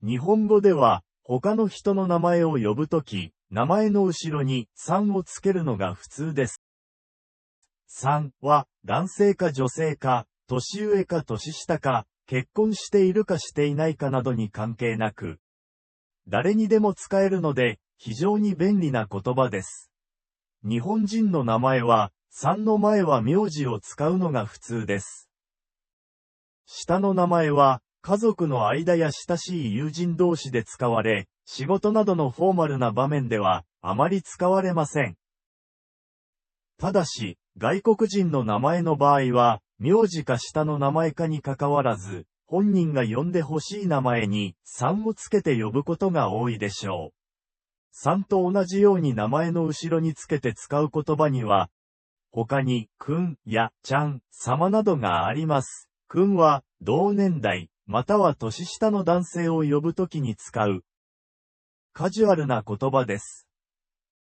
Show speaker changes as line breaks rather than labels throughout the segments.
日本語では、他の人の名前を呼ぶとき、名前の後ろにさんをつけるのが普通です。さんは、男性か女性か、年上か年下か、結婚しているかしていないかなどに関係なく、誰にでも使えるので、非常に便利な言葉です。日本人の名前は、さんの前は名字を使うのが普通です。下の名前は、家族の間や親しい友人同士で使われ、仕事などのフォーマルな場面では、あまり使われません。ただし、外国人の名前の場合は、名字か下の名前かにかかわらず、本人が呼んでほしい名前に、さんをつけて呼ぶことが多いでしょう。さんと同じように名前の後ろにつけて使う言葉には、他に、くんやちゃん、様などがあります。くんは、同年代、または年下の男性を呼ぶときに使う、カジュアルな言葉です。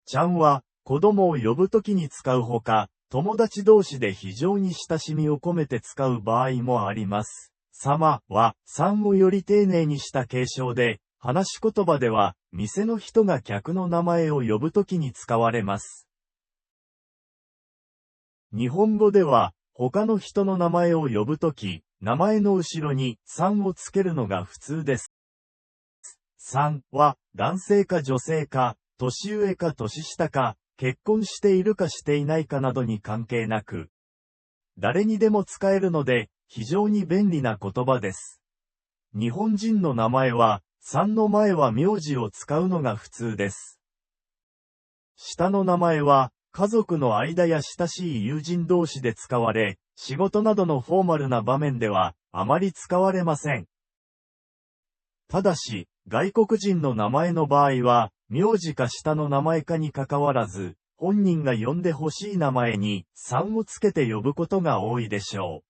ちゃんは、子供を呼ぶときに使うほか、友達同士で非常に親しみを込めて使う場合もあります。様は、さんをより丁寧にした継承で、話し言葉では、店の人が客の名前を呼ぶときに使われます。日本語では、他の人の名前を呼ぶとき、名前の後ろにさんをつけるのが普通です。さんは、男性か女性か、年上か年下か、結婚しているかしていないかなどに関係なく、誰にでも使えるので、非常に便利な言葉です。日本人の名前は、さんの前は名字を使うのが普通です。下の名前は、家族の間や親しい友人同士で使われ、仕事などのフォーマルな場面では、あまり使われません。ただし、外国人の名前の場合は、名字か下の名前かにかかわらず、本人が呼んでほしい名前に、さんをつけて呼ぶことが多いでしょう。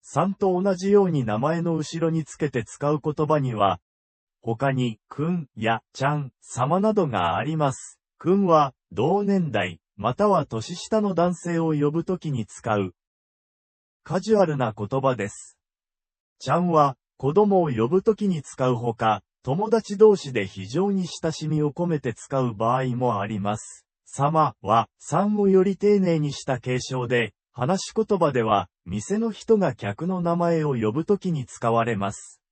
さんと同じように名前の後ろにつけて使う言葉には、他に、くんやちゃん、様などがあります。くんは、同年代、または年下の男性を呼ぶときに使う、カジュアルな言葉です。ちゃんは、子供を呼ぶときに使うほか、友達同士で非常に親しみを込めて使う場合もあります。様は、さんをより丁寧にした継承で、話し言葉では、店の人が客の名前を呼ぶときに使われます。